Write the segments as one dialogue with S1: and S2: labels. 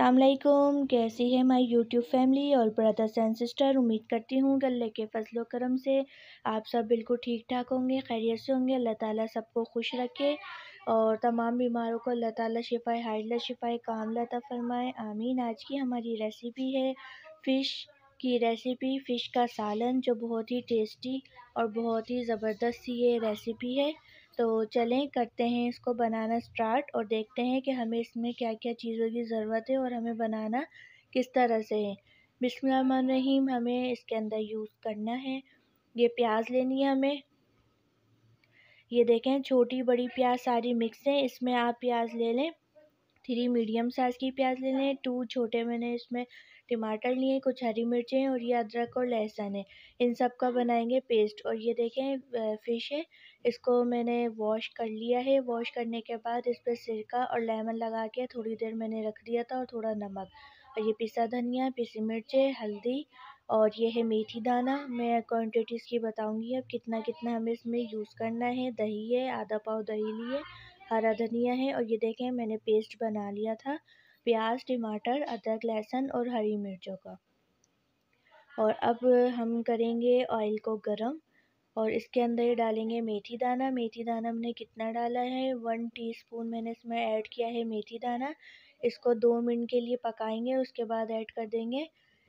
S1: अस्सलामुअलैकुम, कैसी है माय यूट्यूब फैमिली और ब्रदर्स एंड सिस्टर। उम्मीद करती हूँ कि अल्लाह के फजल करम से आप सब बिल्कुल ठीक ठाक होंगे, खैरियत से होंगे। अल्लाह ताला सबको खुश रखे और तमाम बीमारों को अल्लाह ताला शिफाए हाजिला शिफाए कामिला अता फरमाए, आमीन। आज की हमारी रेसिपी है फ़िश की रेसिपी, फ़िश का सालन, जो बहुत ही टेस्टी और बहुत ही ज़बरदस्त ये रेसिपी है। तो चलें करते हैं इसको बनाना स्टार्ट और देखते हैं कि हमें इसमें क्या क्या चीज़ों की ज़रूरत है और हमें बनाना किस तरह से है। बिस्मिल्लाहिर्रहमानिर्रहीम। हमें इसके अंदर यूज़ करना है, ये प्याज लेनी है हमें। ये देखें छोटी बड़ी प्याज सारी मिक्स हैं। इसमें आप प्याज ले लें, 3 मीडियम साइज़ की प्याज ले लें, 2 छोटे मैंने इसमें टमाटर लिए, कुछ हरी मिर्चें और ये अदरक और लहसुन है। इन सब का बनाएंगे पेस्ट। और ये देखें फ़िश है, इसको मैंने वॉश कर लिया है। वॉश करने के बाद इस पर सिरका और लेमन लगा के थोड़ी देर मैंने रख दिया था और थोड़ा नमक और ये पिसा धनिया, पिसी मिर्चें, हल्दी और ये है मेथी दाना। मैं क्वांटिटीज़ की बताऊंगी अब कितना कितना हमें इसमें यूज़ करना है। दही है, आधा पाव दही लिए, हरा धनिया है और ये देखें मैंने पेस्ट बना लिया था प्याज, टमाटर, अदरक, लहसुन और हरी मिर्चों का। और अब हम करेंगे ऑयल को गरम और इसके अंदर डालेंगे मेथी दाना। मेथी दाना हमने कितना डाला है, 1 टीस्पून मैंने इसमें ऐड किया है मेथी दाना। इसको 2 मिनट के लिए पकाएंगे, उसके बाद ऐड कर देंगे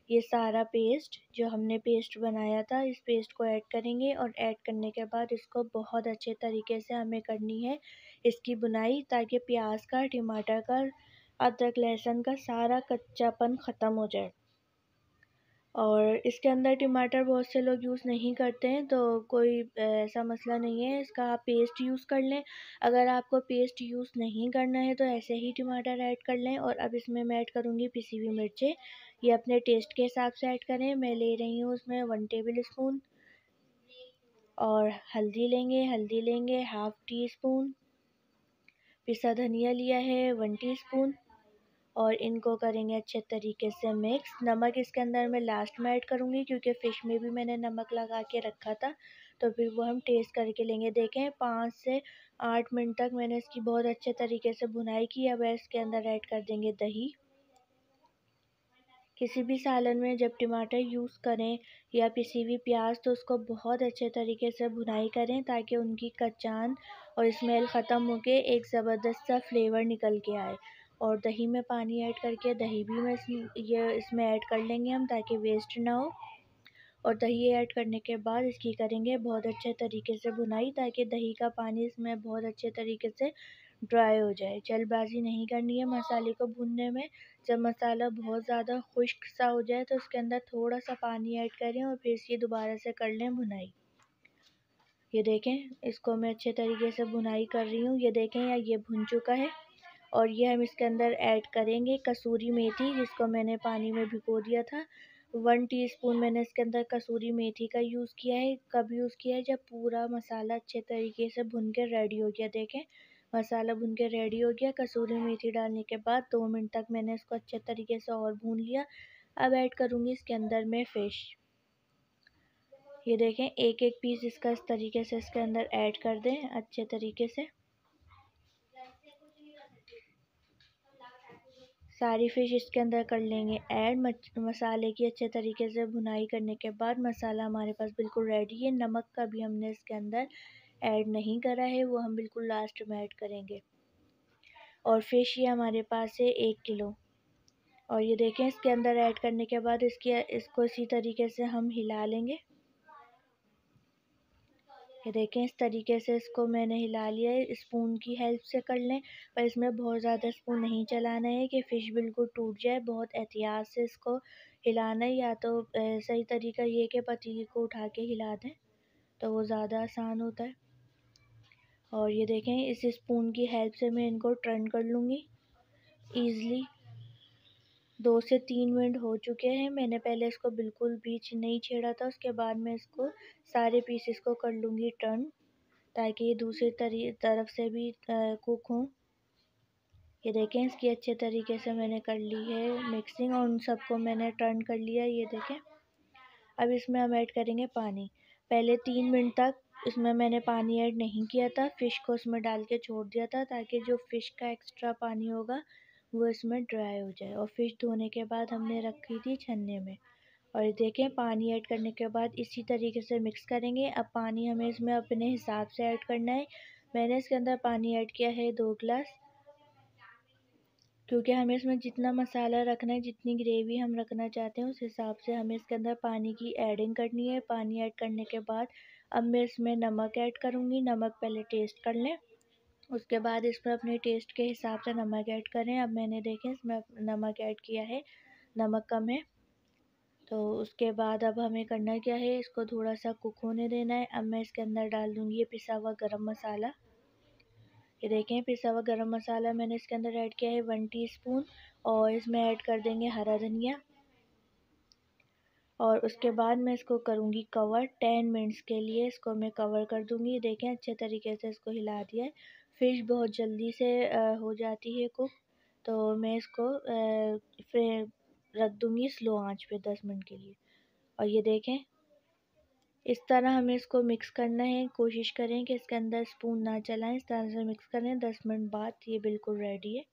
S1: ये सारा पेस्ट जो हमने पेस्ट बनाया था। इस पेस्ट को ऐड करेंगे और ऐड करने के बाद इसको बहुत अच्छे तरीके से हमें करनी है इसकी बुनाई, ताकि प्याज का, टमाटर का, अदरक लहसुन का सारा कच्चापन ख़त्म हो जाए। और इसके अंदर टमाटर बहुत से लोग यूज़ नहीं करते हैं, तो कोई ऐसा मसला नहीं है, इसका आप पेस्ट यूज़ कर लें। अगर आपको पेस्ट यूज़ नहीं करना है तो ऐसे ही टमाटर ऐड कर लें। और अब इसमें मैं ऐड करूँगी पिसी हुई मिर्चें, ये अपने टेस्ट के हिसाब से ऐड करें। मैं ले रही हूँ उसमें 1 टेबल स्पून। और हल्दी लेंगे हाफ़ टी स्पून। पिसा धनिया लिया है 1 टीस्पून और इनको करेंगे अच्छे तरीके से मिक्स। नमक इसके अंदर मैं लास्ट में ऐड करूँगी क्योंकि फ़िश में भी मैंने नमक लगा के रखा था, तो फिर वो हम टेस्ट करके लेंगे। देखें 5 से 8 मिनट तक मैंने इसकी बहुत अच्छे तरीके से भुनाई की। अब इसके अंदर ऐड कर देंगे दही। किसी भी सालन में जब टमाटर यूज़ करें या पिसी हुई प्याज, तो उसको बहुत अच्छे तरीके से भुनाई करें ताकि उनकी कच्चान और स्मेल ख़त्म होके एक ज़बरदस्त सा फ्लेवर निकल के आए। और दही में पानी ऐड करके दही भी इसमें ऐड कर लेंगे हम, ताकि वेस्ट ना हो। और दही ऐड करने के बाद इसकी करेंगे बहुत अच्छे तरीके से भुनाई, ताकि दही का पानी इसमें बहुत अच्छे तरीके से ड्राई हो जाए। जल्दबाजी नहीं करनी है मसाले को भूनने में। जब मसाला बहुत ज़्यादा खुश्क सा हो जाए तो उसके अंदर थोड़ा सा पानी ऐड करें और फिर इसकी दोबारा से कर लें भुनाई। ये देखें इसको मैं अच्छे तरीके से भुनाई कर रही हूँ। ये देखें ये भुन चुका है। और ये हम इसके अंदर ऐड करेंगे कसूरी मेथी, जिसको मैंने पानी में भिगो दिया था। 1 टीस्पून मैंने इसके अंदर कसूरी मेथी का यूज़ किया है। कब यूज़ किया है, जब पूरा मसाला अच्छे तरीके से भुन के रेडी हो गया। देखें मसाला भुन के रेडी हो गया। कसूरी मेथी डालने के बाद 2 मिनट तक मैंने इसको अच्छे तरीके से और भून लिया। अब ऐड करूँगी इसके अंदर मैं फ़िश। ये देखें एक एक पीस इसका इस तरीके से इसके अंदर ऐड कर दें अच्छे तरीके से। सारी फ़िश इसके अंदर कर लेंगे ऐड। मसाले की अच्छे तरीके से भुनाई करने के बाद मसाला हमारे पास बिल्कुल रेडी है। नमक का भी हमने इसके अंदर ऐड नहीं करा है, वो हम बिल्कुल लास्ट में ऐड करेंगे। और फ़िश ये हमारे पास है 1 किलो। और ये देखें इसके अंदर ऐड करने के बाद इसको इसी तरीके से हम हिला लेंगे। ये देखें इस तरीके से इसको मैंने हिला लिया है। स्पून की हेल्प से कर लें, पर इसमें बहुत ज़्यादा स्पून नहीं चलाना है कि फ़िश बिल्कुल टूट जाए। बहुत एहतियात से इसको हिलाना है, या तो सही तरीका ये कि पतीली को उठा के हिला दें, तो वो ज़्यादा आसान होता है। और ये देखें इस स्पून की हेल्प से मैं इनको टर्न कर लूँगी ईज़िली। 2 से 3 मिनट हो चुके हैं। मैंने पहले इसको बिल्कुल भी नहीं छेड़ा था, उसके बाद मैं इसको सारे पीसेस को कर लूँगी टर्न, ताकि ये दूसरी तरफ से भी कुक हों। ये देखें इसकी अच्छे तरीके से मैंने कर ली है मिक्सिंग और उन सबको मैंने टर्न कर लिया। ये देखें अब इसमें हम ऐड करेंगे पानी। पहले 3 मिनट तक इसमें मैंने पानी ऐड नहीं किया था, फ़िश को उसमें डाल के छोड़ दिया था, ताकि जो फ़िश का एक्स्ट्रा पानी होगा वो इसमें ड्राई हो जाए। और फ़िश धोने के बाद हमने रखी थी छन्ने में। और ये देखें, पानी ऐड करने के बाद इसी तरीके से मिक्स करेंगे। अब पानी हमें इसमें अपने हिसाब से ऐड करना है। मैंने इसके अंदर पानी ऐड किया है 2 गिलास, क्योंकि हमें इसमें जितना मसाला रखना है, जितनी ग्रेवी हम रखना चाहते हैं, उस हिसाब से हमें इसके अंदर पानी की एडिंग करनी है। पानी ऐड करने के बाद अब मैं इसमें नमक ऐड करूँगी। नमक पहले टेस्ट कर लें, उसके बाद इसमें अपने टेस्ट के हिसाब से नमक ऐड करें। अब मैंने देखें इसमें नमक ऐड किया है, नमक कम है। तो उसके बाद अब हमें करना क्या है, इसको थोड़ा सा कुक होने देना है। अब मैं इसके अंदर डाल दूँगी ये पिसा हुआ गरम मसाला। ये देखें, पिसा हुआ गरम मसाला मैंने इसके अंदर ऐड किया है 1 टीस्पून। और इसमें ऐड कर देंगे हरा धनिया। और उसके बाद मैं इसको करूँगी कवर 10 मिनट्स के लिए। इसको मैं कवर कर दूँगी। देखें, अच्छे तरीके से इसको हिला दिया है। फ़िश बहुत जल्दी से हो जाती है कुक। तो मैं इसको फिर रख दूँगी स्लो आंच पे 10 मिनट के लिए। और ये देखें, इस तरह हमें इसको मिक्स करना है। कोशिश करें कि इसके अंदर स्पून ना चलाएं, इस तरह से मिक्स करें। 10 मिनट बाद ये बिल्कुल रेडी है।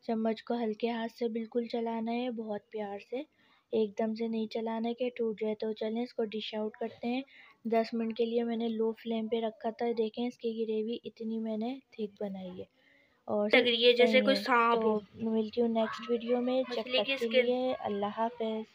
S1: चम्मच को हल्के हाथ से बिल्कुल चलाना है, बहुत प्यार से, एकदम से नहीं चलाना है कि टूट जाए। तो चलें, इसको डिश आउट करते हैं। 10 मिनट के लिए मैंने लो फ्लेम पे रखा था। देखें, इसकी ग्रेवी इतनी मैंने थिक बनाई है और लग रही है जैसे
S2: सही
S1: कोई
S2: है।
S1: सांप हो।
S2: तो मिलती हूँ नेक्स्ट वीडियो में, जब
S1: मछली
S2: तक
S1: की
S2: के
S1: स्किन
S2: लिए अल्लाह हाफ़िज़।